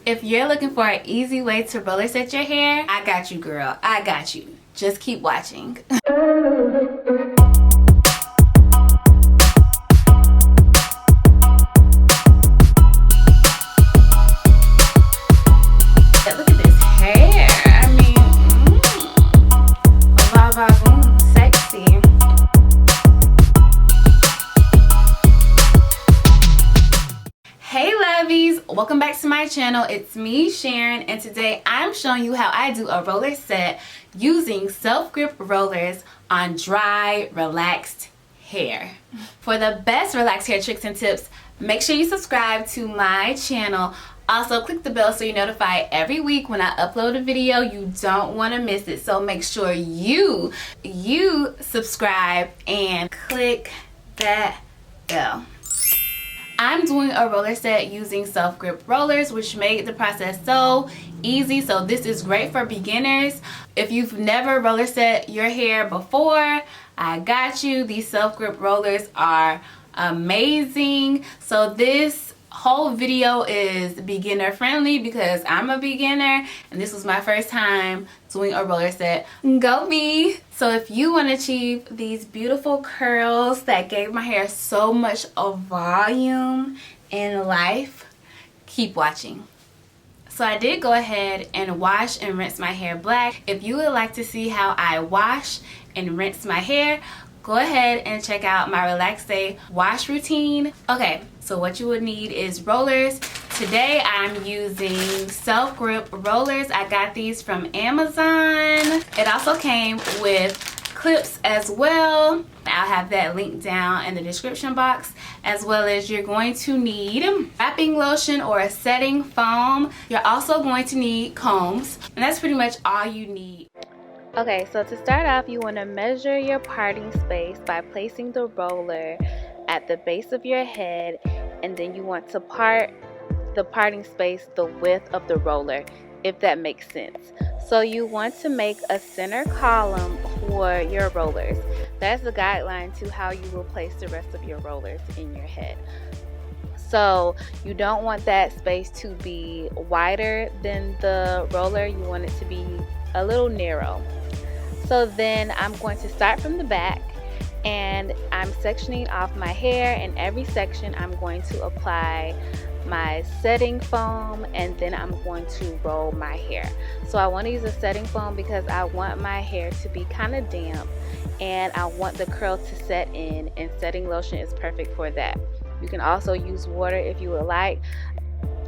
If you're looking for an easy way to roller set your hair, I got you, girl. I got you. Just keep watching. Look at this hair. I mean, sexy. Hey lovies, welcome back to my channel. It's me, Sharon, and today I'm showing you how I do a roller set using self-grip rollers on dry, relaxed hair. For the best relaxed hair tricks and tips, make sure you subscribe to my channel. Also, click the bell so you're notified every week when I upload a video. You don't want to miss it, so make sure you subscribe and click that bell. I'm doing a roller set using self-grip rollers, which made the process so easy. So this is great for beginners. If you've never roller set your hair before, I got you. These self-grip rollers are amazing. So this whole video is beginner friendly because I'm a beginner and this was my first time doing a roller set. Go me! So if you want to achieve these beautiful curls that gave my hair so much of volume in life, keep watching. So I did go ahead and wash and rinse my hair black. If you would like to see how I wash and rinse my hair, go ahead and check out my Relax Day wash routine. Okay, so what you would need is rollers. Today I'm using self-grip rollers. I got these from Amazon. It also came with clips as well. I'll have that link down in the description box, as well as you're going to need wrapping lotion or a setting foam. You're also going to need combs, and that's pretty much all you need. Okay, so to start off, you want to measure your parting space by placing the roller at the base of your head, and then you want to part the parting space the width of the roller, if that makes sense. So you want to make a center column for your rollers. That's the guideline to how you will place the rest of your rollers in your head. So you don't want that space to be wider than the roller. You want it to be a little narrow. So then I'm going to start from the back, and I'm sectioning off my hair. In every section I'm going to apply my setting foam, and then I'm going to roll my hair. So I want to use a setting foam because I want my hair to be kind of damp and I want the curl to set in, and setting lotion is perfect for that. You can also use water if you would like.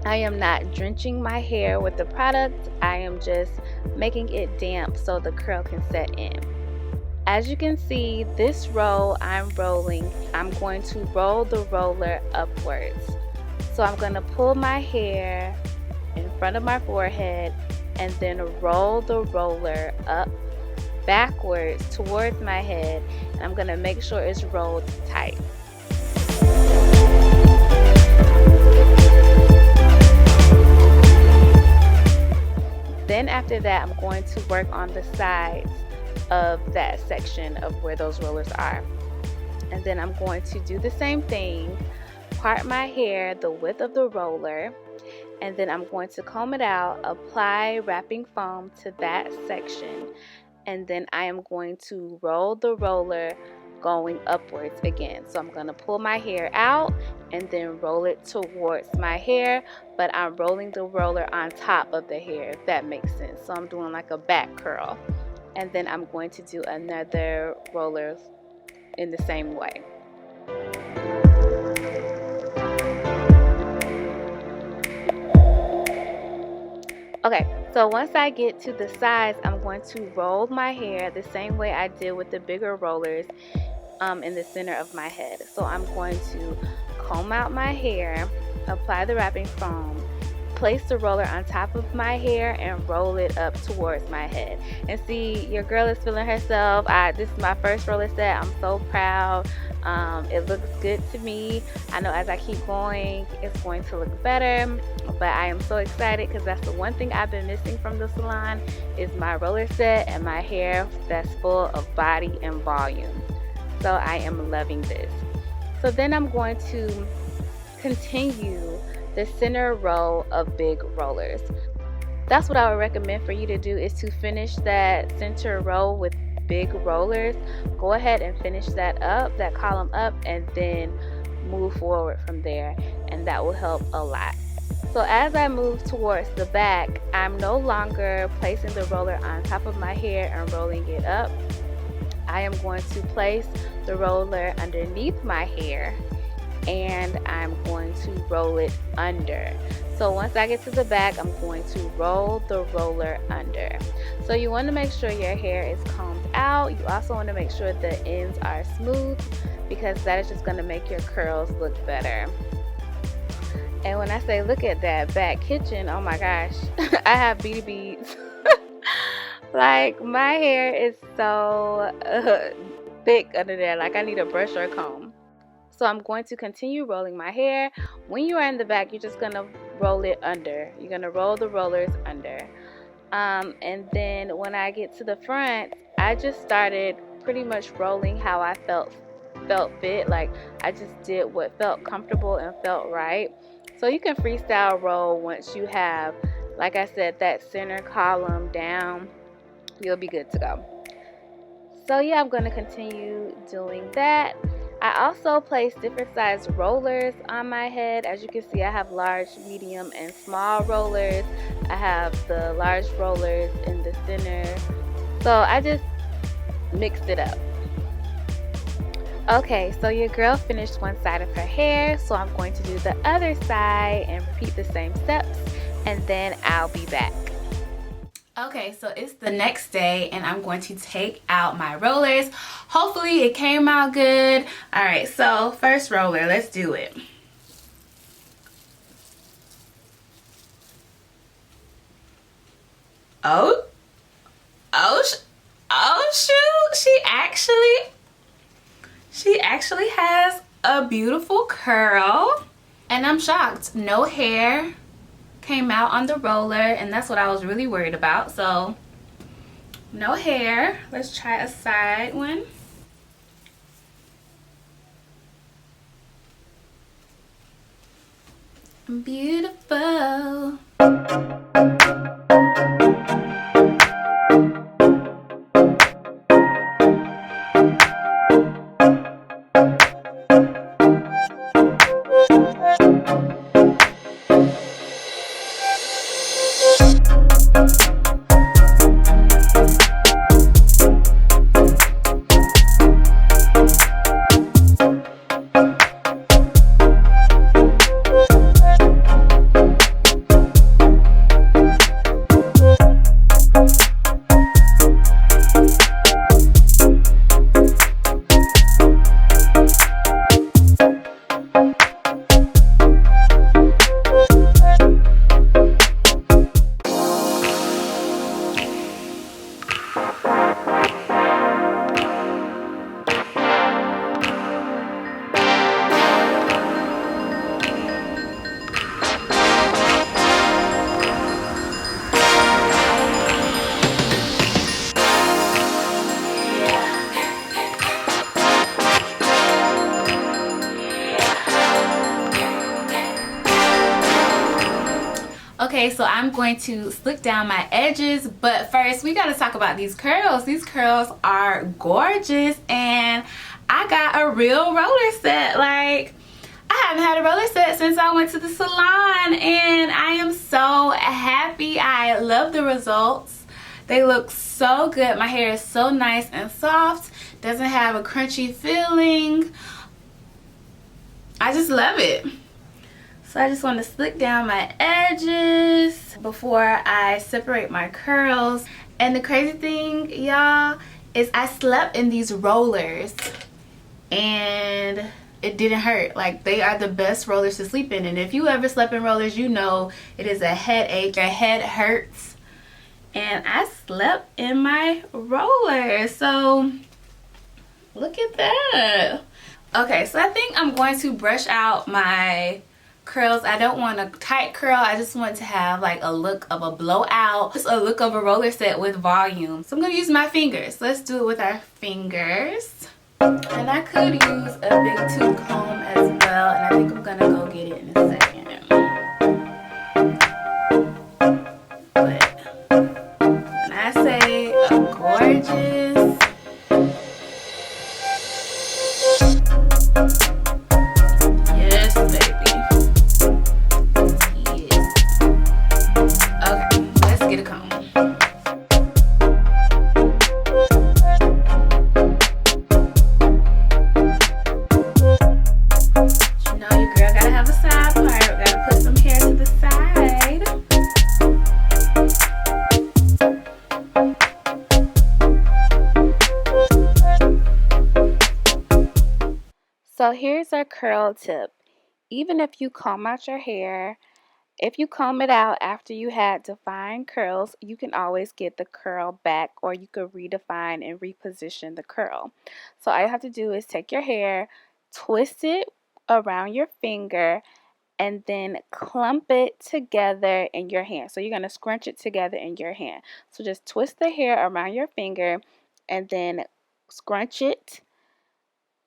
I am not drenching my hair with the product. I am just making it damp so the curl can set in. As you can see, this roll I'm rolling, I'm going to roll the roller upwards. So I'm going to pull my hair in front of my forehead and then roll the roller up backwards towards my head, and I'm going to make sure it's rolled tight. Then after that, I'm going to work on the sides of that section of where those rollers are. And then I'm going to do the same thing, part my hair the width of the roller, and then I'm going to comb it out, apply wrapping foam to that section, and then I am going to roll the roller going upwards again. So I'm going to pull my hair out and then roll it towards my hair, but I'm rolling the roller on top of the hair, if that makes sense. So I'm doing like a back curl, and then I'm going to do another roller in the same way. Okay, so once I get to the sides, I'm going to roll my hair the same way I did with the bigger rollers in the center of my head. So I'm going to comb out my hair, apply the wrapping foam, place the roller on top of my hair, and roll it up towards my head. And see, your girl is feeling herself. This is my first roller set. I'm so proud. It looks good to me. I know as I keep going, it's going to look better, but I am so excited because that's the one thing I've been missing from the salon is my roller set and my hair that's full of body and volume. So I am loving this. So then I'm going to continue the center row of big rollers. That's what I would recommend for you to do, is to finish that center row with big rollers. Go ahead and finish that up, that column up, and then move forward from there, and that will help a lot. So as I move towards the back, I'm no longer placing the roller on top of my hair and rolling it up. I am going to place the roller underneath my hair, and I'm going to roll it under. So once I get to the back, I'm going to roll the roller under. So you want to make sure your hair is combed out. You also want to make sure the ends are smooth, because that is just going to make your curls look better. And when I say look at that back kitchen, oh my gosh, I have beauty beads. Like, my hair is so thick under there, like I need a brush or a comb. So I'm going to continue rolling my hair. When you are in the back, you're just going to roll it under. You're going to roll the rollers under. And then when I get to the front, I just started pretty much rolling how I felt fit. Like, I just did what felt comfortable and felt right. So you can freestyle roll once you have, like I said, that center column down. You'll be good to go. So yeah, I'm going to continue doing that. I also place different size rollers on my head. As you can see, I have large, medium, and small rollers. I have the large rollers in the center. So I just mixed it up. Okay, so your girl finished one side of her hair, so I'm going to do the other side and repeat the same steps, and then I'll be back. Okay, so it's the next day, and I'm going to take out my rollers. Hopefully it came out good. All right, so first roller, let's do it. Oh shoot, she actually has a beautiful curl, and I'm shocked. No hair came out on the roller, and that's what I was really worried about. So no hair. Let's try a side one. Beautiful. Okay, so I'm going to slick down my edges, but first we got to talk about these curls. These curls are gorgeous, and I got a real roller set. Like, I haven't had a roller set since I went to the salon, and I am so happy. I love the results. They look so good. My hair is so nice and soft. Doesn't have a crunchy feeling. I just love it. So I just want to slick down my edges before I separate my curls. And the crazy thing, y'all, is I slept in these rollers and it didn't hurt. Like, they are the best rollers to sleep in. And if you ever slept in rollers, you know it is a headache. Your head hurts. And I slept in my rollers. So look at that. Okay, so I think I'm going to brush out my curls. I don't want a tight curl. I just want to have like a look of a blowout, just a look of a roller set with volume. So I'm going to use my fingers. Let's do it with our fingers. And I could use a big tooth comb as well, and I think I'm going to go get it in a second. So here's a curl tip. Even if you comb out your hair, if you comb it out after you had defined curls, you can always get the curl back, or you could redefine and reposition the curl. So all you have to do is take your hair, twist it around your finger, and then clump it together in your hand. So you're going to scrunch it together in your hand. So just twist the hair around your finger and then scrunch it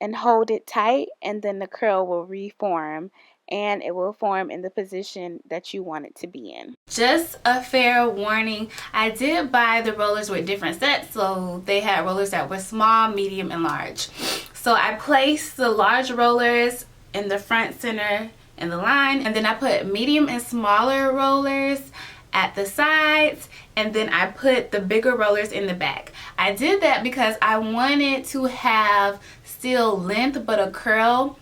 and hold it tight, and then the curl will reform and it will form in the position that you want it to be in. Just a fair warning, I did buy the rollers with different sets, so they had rollers that were small, medium, and large. So I placed the large rollers in the front, center, and the line, and then I put medium and smaller rollers at the sides, and then I put the bigger rollers in the back. I did that because I wanted to have still length but a curl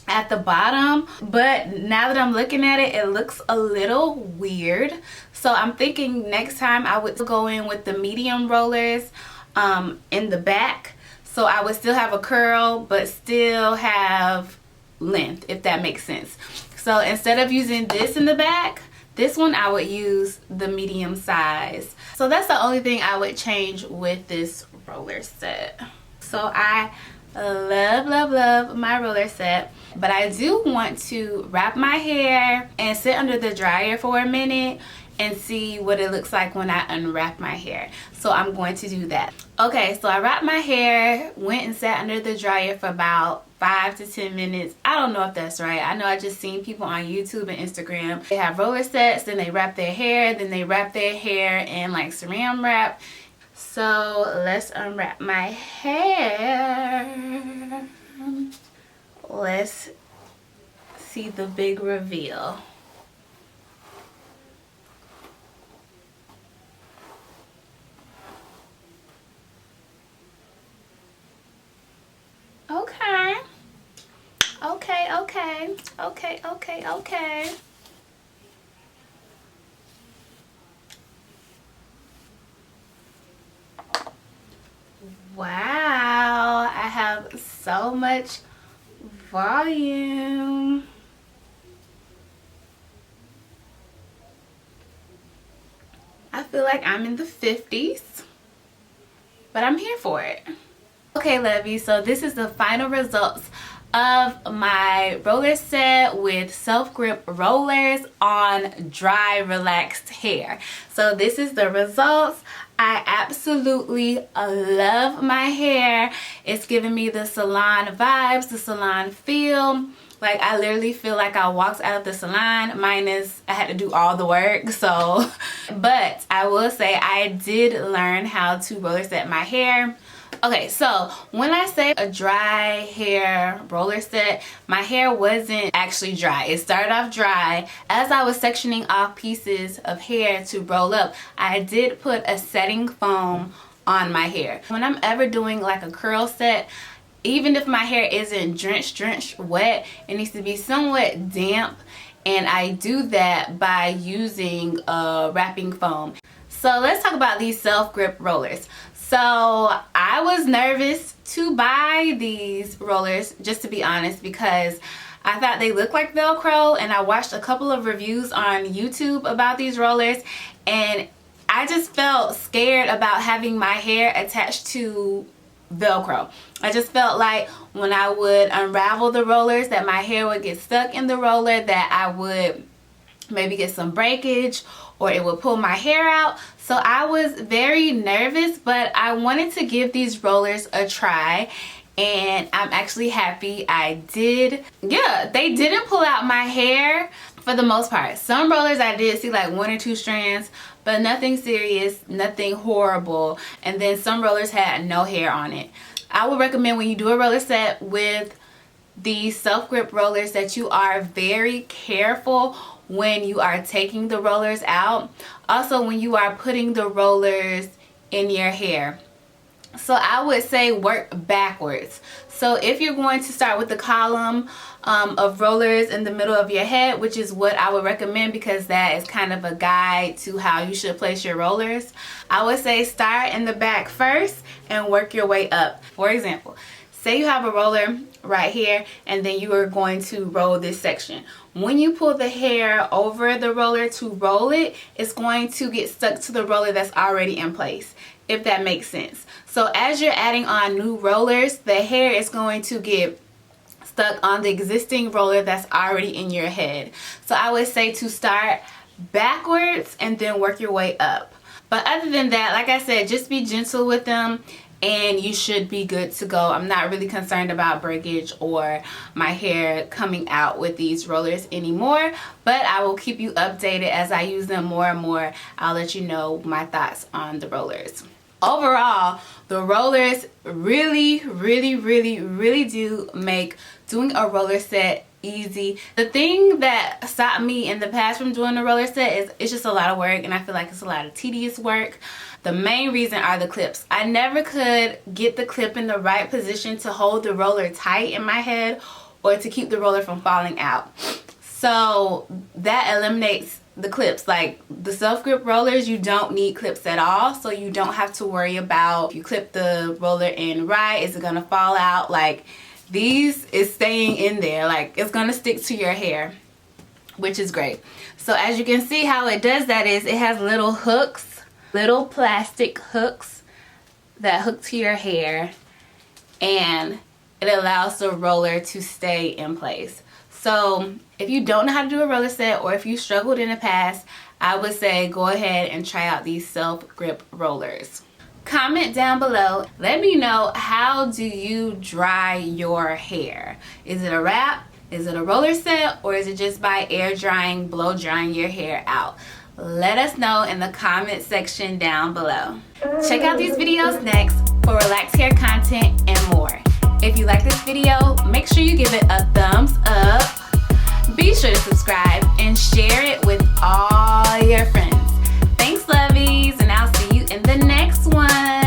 at the bottom, but now that I'm looking at it, it looks a little weird. So I'm thinking next time I would go in with the medium rollers in the back, so I would still have a curl but still have length, if that makes sense. So instead of using this in the back, this one I would use the medium size. So that's the only thing I would change with this roller set. So I love my roller set, but I do want to wrap my hair and sit under the dryer for a minute and see what it looks like when I unwrap my hair. So I'm going to do that. Okay, so I wrapped my hair, went and sat under the dryer for about 5 to 10 minutes. I don't know if that's right. I know I just seen people on YouTube and Instagram. They have roller sets, then they wrap their hair, then they wrap their hair in like saran wrap. So let's unwrap my hair. Let's see the big reveal. Okay. Wow, I have so much volume. I feel like I'm in the 50s, but I'm here for it. Okay, lovies, so this is the final results of my roller set with self-grip rollers on dry, relaxed hair. So this is the results. I absolutely love my hair. It's giving me the salon vibes, the salon feel. Like, I literally feel like I walked out of the salon, minus I had to do all the work. So, but I will say I did learn how to roller set my hair. Okay, so when I say a dry hair roller set, my hair wasn't actually dry. It started off dry. As I was sectioning off pieces of hair to roll up, I did put a setting foam on my hair. When I'm ever doing like a curl set, even if my hair isn't drenched wet, it needs to be somewhat damp, and I do that by using a wrapping foam. So let's talk about these self-grip rollers. So I was nervous to buy these rollers, just to be honest, because I thought they looked like Velcro, and I watched a couple of reviews on YouTube about these rollers, and I just felt scared about having my hair attached to Velcro. I just felt like when I would unravel the rollers that my hair would get stuck in the roller, that I would maybe get some breakage or it would pull my hair out. So I was very nervous, but I wanted to give these rollers a try, and I'm actually happy I did. Yeah, they didn't pull out my hair for the most part. Some rollers I did see like 1 or 2 strands, but nothing serious, nothing horrible. And then some rollers had no hair on it. I would recommend when you do a roller set with these self-grip rollers that you are very careful when you are taking the rollers out. Also, when you are putting the rollers in your hair. So I would say work backwards. So if you're going to start with the column of rollers in the middle of your head, which is what I would recommend because that is kind of a guide to how you should place your rollers, I would say start in the back first and work your way up. For example, say you have a roller right here, and then you are going to roll this section. When you pull the hair over the roller to roll it, it's going to get stuck to the roller that's already in place, if that makes sense. So as you're adding on new rollers, the hair is going to get stuck on the existing roller that's already in your head. So I would say to start backwards and then work your way up. But other than that, like I said, just be gentle with them and you should be good to go. I'm not really concerned about breakage or my hair coming out with these rollers anymore, but I will keep you updated as I use them more and more. I'll let you know my thoughts on the rollers. Overall, the rollers really do make doing a roller set easy. The thing that stopped me in the past from doing a roller set is it's just a lot of work, and I feel like it's a lot of tedious work. The main reason are the clips. I never could get the clip in the right position to hold the roller tight in my head or to keep the roller from falling out. So that eliminates the clips. Like the self-grip rollers, you don't need clips at all, so you don't have to worry about if you clip the roller in right, is it gonna fall out? Like these is staying in there, like it's gonna stick to your hair, which is great. So as you can see, how it does that is it has little hooks, little plastic hooks that hook to your hair, and it allows the roller to stay in place. So if you don't know how to do a roller set, or if you struggled in the past, I would say go ahead and try out these self-grip rollers. Comment down below, let me know, how do you dry your hair? Is it a wrap? Is it a roller set? Or is it just by air drying, blow drying your hair out? Let us know in the comment section down below. Check out these videos next for relaxed hair content and more. If you like this video, make sure you give it a thumbs up. Be sure to subscribe and share it with all your friends. Thanks, lovies, and I'll see you in the next one.